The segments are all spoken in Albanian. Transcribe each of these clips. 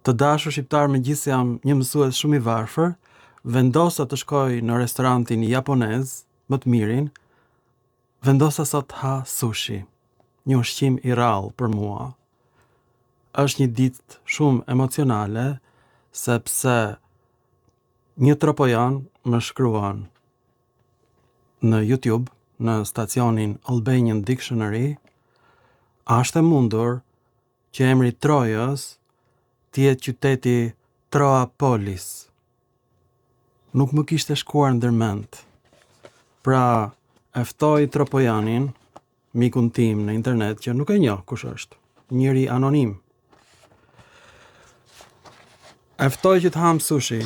Të dashur shqiptar, megjithëse jam një mësues shumë i varfër, vendosa të shkoj në restorantin japonez, më të mirin, vendosa sot ha sushi, një ushqim i rrallë për mua. Është një ditë shumë emocionale, sepse një tropojan më shkruan në YouTube, në stacionin Albanian Dictionary, a është e mundur që emri Trojës të jetë qyteti Troapolis. Nuk më kishte shkuar ndërmend. Pra, e ftoi tropojanin, mikun tim në internet, që nuk e njoh kush është, njëri anonim. E ftoi që të ham sushi.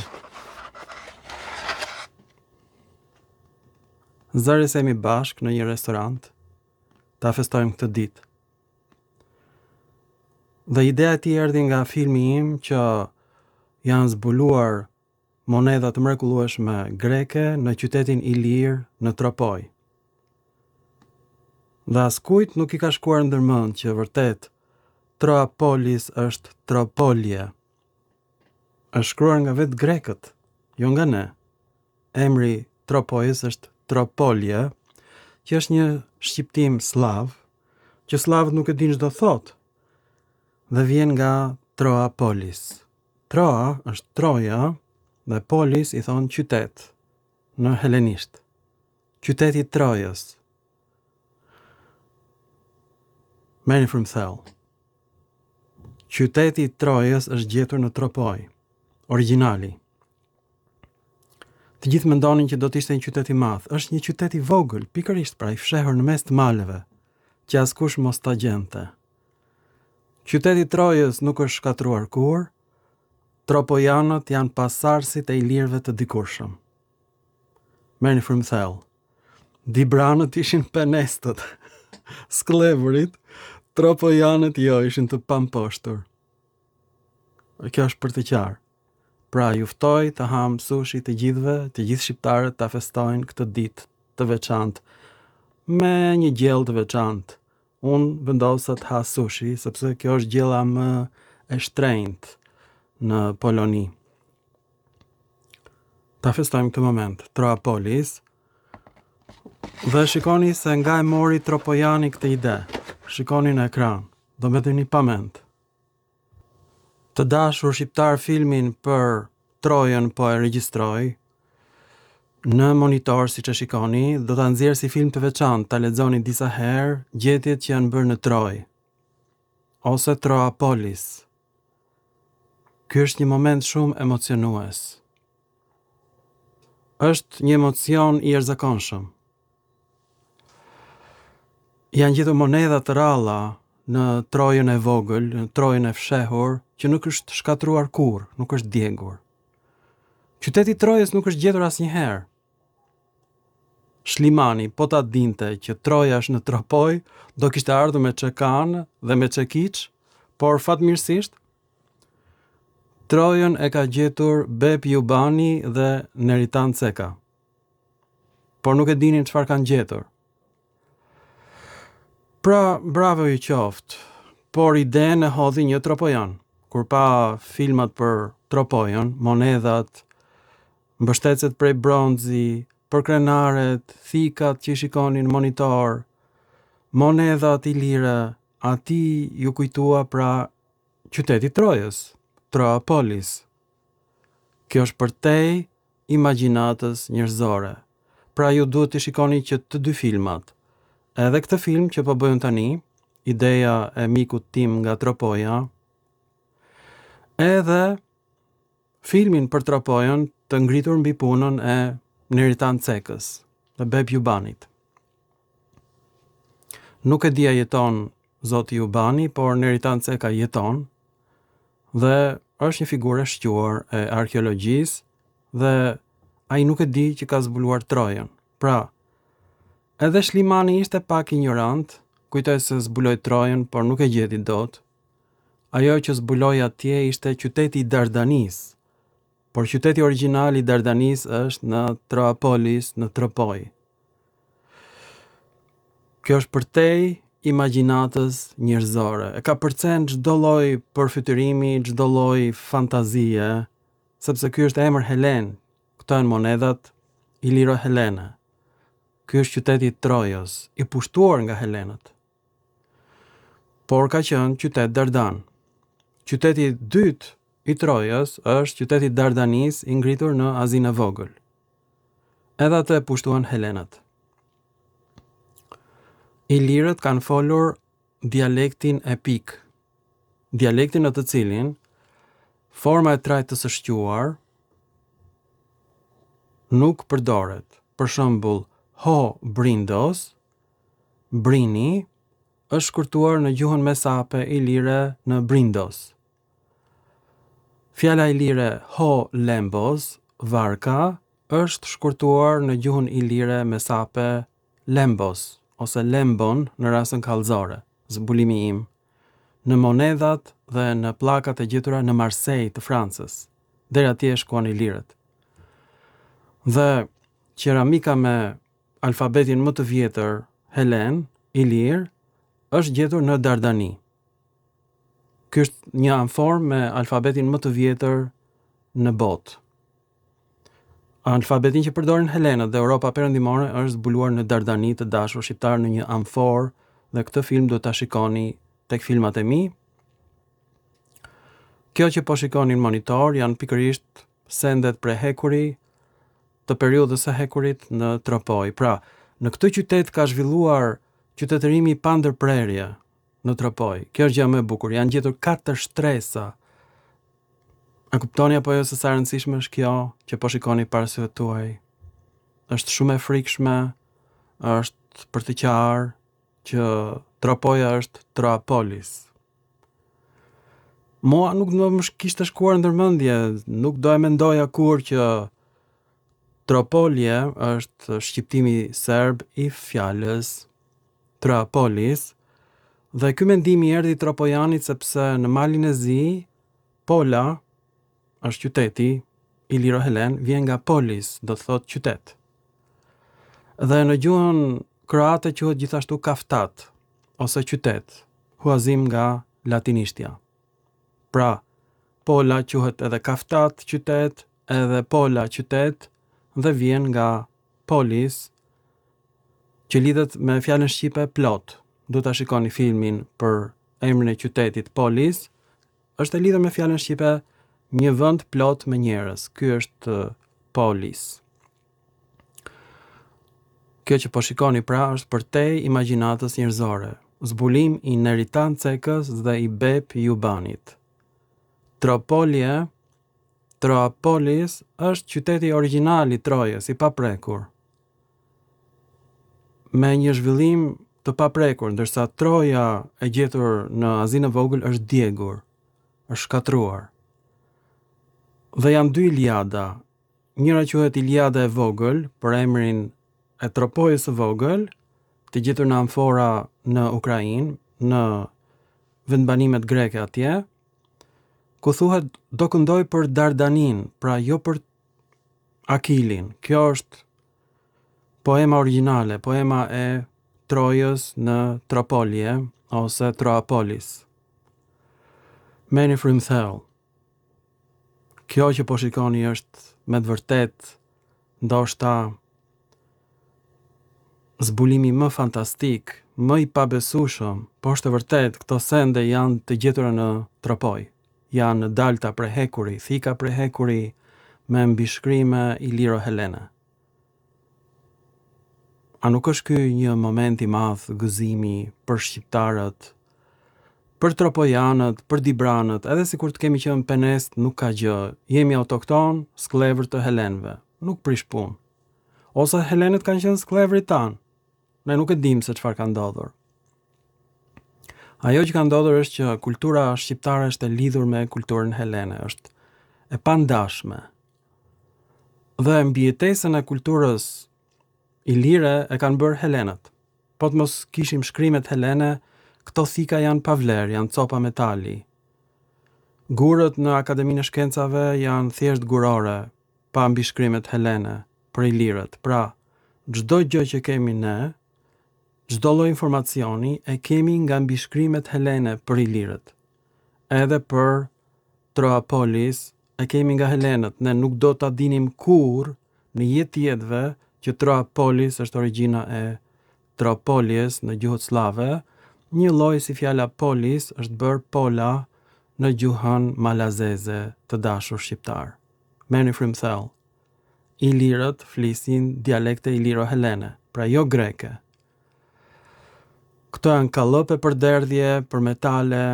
Zëresemi bashk në një restorant, ta festojmë këtë ditë. Dhe ideja ti erdhi nga filmi im që janë zbuluar monedha të mrekullueshme greke në qytetin i lirë në Tropoj. Dhe askujt nuk i ka shkuar ndërmend që vërtet Troapolis është Tropolje. Është shkruar nga vetë grekët, jo nga ne. Emri Tropojës është Tropolje, që është një shqiptim slav, që slavët nuk e din ç'do thotë. Dhe vjen nga Troapolis. Troa është Troja dhe polis i thonë qytet në helenisht. Qyteti Trojës. Merrni frymthell. Qyteti Trojës është gjetur në Tropoj, origjinali. Të gjithë mendonin që do të ishte një qytet i madh. Është një qytet i vogël, pikërisht pra i fshehur në mes të maleve, që askush mos ta gjente. Qyteti Trojës nuk është shkatruar kur, tropojanët janë pasardhësit e ilirëve të dikurshëm. Merrni frymthell. Dibranët ishin penestët, sklevurit, tropojanët jo ishin të pamposhtur. Kjo është për të qartë. Pra ju ftoj të ham sushi të gjithë shqiptarët ta festojnë këtë ditë të veçantë me një gjellë të veçantë. Unë vendosa të ha sushi, sepse kjo është gjella më e shtrenjtë në Poloni. Ta festojmë këtë moment, Troapolis, dhe shikoni se nga e mori tropojani këtë ide. Shikoni në ekran, do me të një pament. Të dashur shqiptar, filmin për Trojën po e regjistroj. Në monitor, si që shikoni, do të nxjerr si film të veçantë, ta lexoni disa herë gjetjet që janë bërë në Troj, ose Troapolis. Ky është një moment shumë emocionues. Është një emocion i jashtëzakonshëm. Janë gjetur monedha të ralla në Trojën e vogël, në Trojën e fshehur, që nuk është shkatruar kurrë, nuk është djegur. Qyteti Trojës nuk është gjetur asnjëherë. Shlimani, po ta dinte që Troja është në Tropoj, do kishte ardhur me çekan dhe me çekiç, por fatmirësisht Trojën e ka gjetur Bep Jubani dhe Neritan Ceka. Por nuk e dinin çfarë kanë gjetur. Pra, bravo i qoftë, por idenë e hodhi një tropojan. Kur pa filmat për Tropojën, monedhat, mbështetëset prej bronzi, për krenaret, thikat që i shikonin monitor, monedhat i lire, ati ju kujtua pra qyteti Trojës, Troapolis. Kjo është përtej imagjinatës njerëzore. Pra ju duhet të shikoni që të dy filmat. Edhe këtë film që po bëjmë tani, ideja e mikut tim nga Tropoja, edhe filmin për Tropojën të ngritur mbi punën e Neritan Cekës dhe Bep Jubanit. Nuk e dia jeton zoti Jubani, por Neritan Ceka jeton dhe është një figurë e shquar e arkeologjisë dhe ai nuk e di që ka zbuluar Trojën. Pra, edhe Shlimani ishte pak ignorant, kujtoj se zbuloi Trojën, por nuk e gjeti dot. Ajo që zbuloi atje ishte qyteti i Dardanis. Por qyteti origjinal i Dardanis është në Troapolis, në Tropoj. Kjo është përtej imagjinatës njerëzore. E ka përcen çdo lloj përfytyrimi, çdo lloj fantazie, sepse ky është emër Helen. Këto janë monedat Iliro Helene. Ky është qyteti i Trojës, i pushtuar nga helenët. Por ka qenë qytet Dardan. Qyteti i dytë i Trojës është qyteti i Dardanis, i ngritur në Azinë e Vogël. Edhe atë e pushtuan helenët. Ilirët kanë folur dialektin epik, dialektin në të cilin forma e trajtë të së shquar nuk përdoret. Për shembull, ho brindos, brini, është shkurtuar në gjuhën mesape ilire në brindos. Fjala ilire ho lembos, varka, është shkurtuar në gjuhën ilire mesape lembos, ose lembon në rastin kallëzore, zbulimi im, në monedhat dhe në pllakat e gjetura në Marseille të Francës. Deri atje shkuan ilirët. Dhe qeramika me alfabetin më të vjetër helen, ilir, është gjetur në Dardani. Ky është një amform me alfabetin më të vjetër në botë. Alfabetin që përdorin helenët dhe Europa perëndimore është zbuluar në Dardani të dashur shqiptar në një amfor, dhe këtë film do ta shikoni tek filmat e mi. Kjo që po shikoni në monitor janë pikërisht sendet prehekuri të periudhës së hekurit në Tropoj. Pra, në këtë qytet ka zhvilluar qytetërimi pa ndërprerje në Tropoj. Kjo është gjë më e bukur. Janë gjetur 4 shtresa. A kuptoni apo jo se sa e rëndësishme është kjo që po shikoni para syve tuaj? Është shumë e frikshme, është për të qarë që Tropoja është Troapolis. Mua nuk do më kishte shkuar ndërmendje, nuk do e mendoja kur që Tropolje është shqiptimi serb i fjalës Troapolis, dhe ky mendimi erdhi Tropojanit sepse në Malin e Zi, Pola është qyteti, Iliro Helen vjen nga polis, do të thotë qytet. Dhe në gjuhën kroate quhet gjithashtu Kaftat ose qytet, huazim nga latinishtja. Pra, Pola quhet edhe Kaftat qytet, edhe Pola qytet, dhe vjen nga polis, që lidhet me fjalën shqipe plot. Do ta shikoni filmin për emrin e qytetit Polis, është e lidhur me fjalën shqipe një vend plot me njerëz. Ky është Polis. Kjo që po shikoni pra është përtej imagjinatës njerëzore, zbulim i Neritan Cekës dhe i Bep Jubanit. Tropolje, Troapolis është qyteti origjinal i Trojës, i paprekur, me një zhvillim të paprekur, ndërsa Troja e gjetur në Azinë e Vogël është djegur, është shkatruar. Dhe janë 2 Iliada. Njëra quhet Iliada e Vogël, për emrin e Tropojës së Vogël, të gjetur në amfora në Ukrainë, në vendbanimet greke atje, ku thuhet do këndoj për Dardanin, pra jo për Akilin. Kjo është poema origjinale, poema e Trojës në Tropolje ose Troapolis. Merrni frymthell. Kjo që po shikoni është me të vërtet ndoshta zbulimi më fantastik, më i pabesueshëm, por është vërtet këto sende janë të gjetura në Tropoj. Janë dalta prehekuri, thika prehekuri me mbishkrime Iliro Helene. A nuk është ky një moment i madh gëzimi për shqiptarët, për tropojanët, për dibranët, edhe sikur të kemi qenë penest, nuk ka gjë. Jemi autokton, sklevër të helenëve, nuk prish punë. Ose helenët kanë qenë sklevërit tanë. Ne nuk e dimë se çfarë ka ndodhur. Ajo që ka ndodhur është që kultura shqiptare është e lidhur me kulturën helene, është e pandashme. Dhe mbijetesën e kulturës ilire e kanë bërë helenët. Po të mos kishim shkrimet helene, këto thika janë pavler, janë copa metali. Gurët në Akademinë e Shkencave janë thjesht gurore, pa mbi shkrimet helene për ilirët. Pra, çdo gjë që kemi ne Çdo lloj informacioni e kemi nga mbishkrimet helene për ilirët. Edhe për Troapolis e kemi nga helenët. Ne nuk do ta dinim kurrë në jetë jetëve që Troapolis është origjina e Tropolies në gjuhën slave, një lloj si fjala polis është bërë pola në gjuhën malazeze të dashur shqiptar. Merrni frymthell. Ilirët flisin dialekte iliro-helene, pra jo greke. Këto janë kallëpe për derdhje, për metale,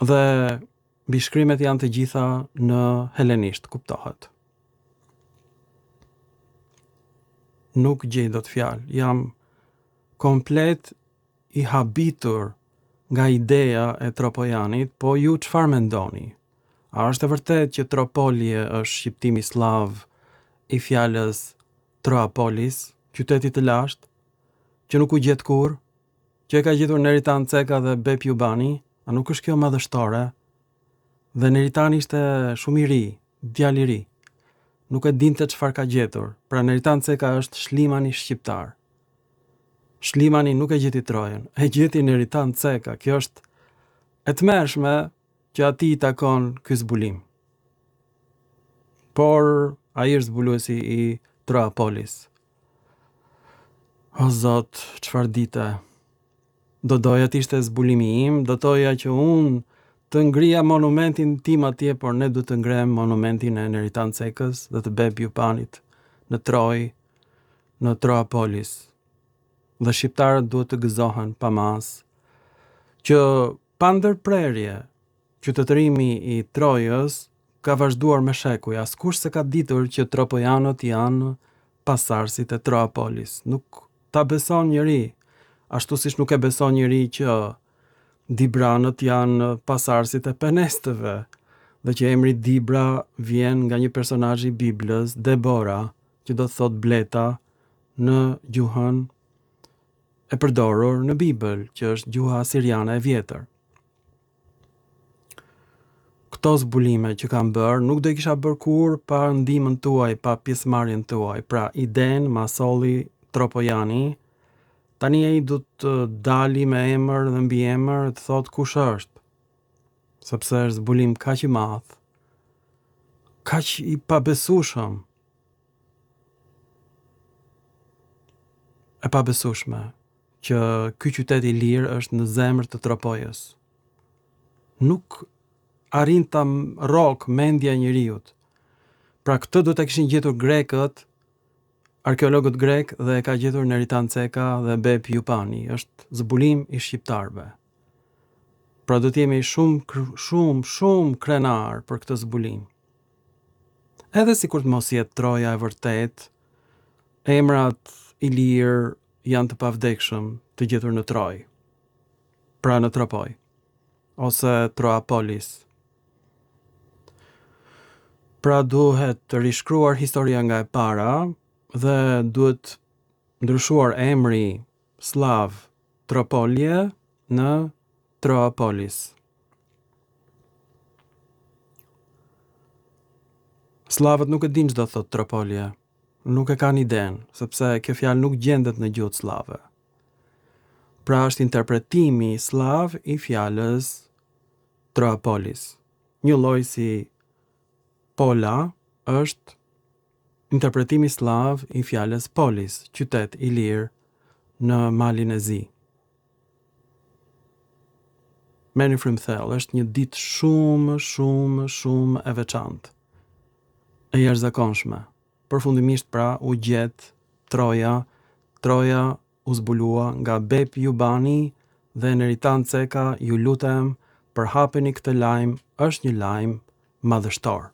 dhe mbishkrimet janë të gjitha në helenisht, kuptohet. Nuk gjej dot fjalë, jam komplet i habitur nga ideja e Tropojanit, po ju çfarë mendoni? A është e vërtet që Tropolie është shqiptimi slav i fjalës Troapolis, qyteti të lashtë, që nuk u gjet kurrë, që e ka gjetur Neritan Ceka dhe Bep Jubani? A nuk është kjo madhështore? Dhe Neritani ishte shumë i ri, djalë i ri. Nuk e dinte çfarë ka gjetur. Pra Neritan Ceka është Shlimani shqiptar. Shlimani nuk e gjeti Trojën, e gjeti Neritan Ceka. Kjo është e tmerrshme që ati i takon ky zbulim. Por ai është zbuluesi i Troapolis. O Zot, çfarë dite? Do doja të ishte zbulimi im, do doja që unë të ngrija monumentin tim atje, por ne du të ngrem monumentin e Neritan Cekës dhe të Bep Jupanit në Trojë, në Troapolis. Dhe shqiptarët duhet të gëzohen pa mas, që pa ndërprerje, qytetërimi i Trojës ka vazhduar me shekuj. Askush se ka ditur që tropojanët janë pasarësit e Troapolis. Nuk ta beson njëri, ashtu siç nuk e beson njëri që Dibranët janë pasarësit e penestëve, dhe që emri Dibra vjen nga një personazh i Biblës, Debora, që do të thot bleta në gjuhën e përdorur në Bibël, që është gjuha asiriane e vjetër. Këto zbulime që kam bërë nuk do i kisha bërë kurrë pa ndihmën tuaj, pa pjesëmarrjen tuaj. Pra iden masolli Tropojani, tani ai do të dali me emër dhe mbi emër të thot kush është, sepse është zbulim kaq i madh, kaq i pabesueshëm, e pabesueshme që ky qytet i lirë është në zemër të Tropojës. Nuk arrin ta rrok mendja e njeriut. Pra këtë do të kishin gjetur grekët, arkeologët grek, dhe e ka gjetur Neritan Ceka dhe Bep Jupani. Është zbulim i shqiptarëve. Pra do të jemi shumë krenar për këtë zbulim. Edhe sikur të mos jetë Troja e vërtet, emrat i lirë janë të pavdekshëm të gjetur në Trojë. Pra në Tropoj, ose Troapolis. Pra duhet të rishkruar historia nga e para, dhe duhet ndryshuar emri slav Tropolie në Troapolis. Slavët nuk e din ç'do thot Tropolie, nuk e kanë iden, sepse kjo fjalë nuk gjendet në gjuhën slave. Pra është interpretimi slav i fjalës Troapolis. Një lloj si Pola është interpretimi slav i fjalës polis, qytet i lirë në malin e zi. Merrni frymthell, është një ditë shumë e veçantë, e jashtëzakonshme. Përfundimisht pra u gjet Troja u zbulua nga Bep Jubani dhe Neritan Ceka. Ju lutem, përhapeni këtë lajm, është një lajm madhështor.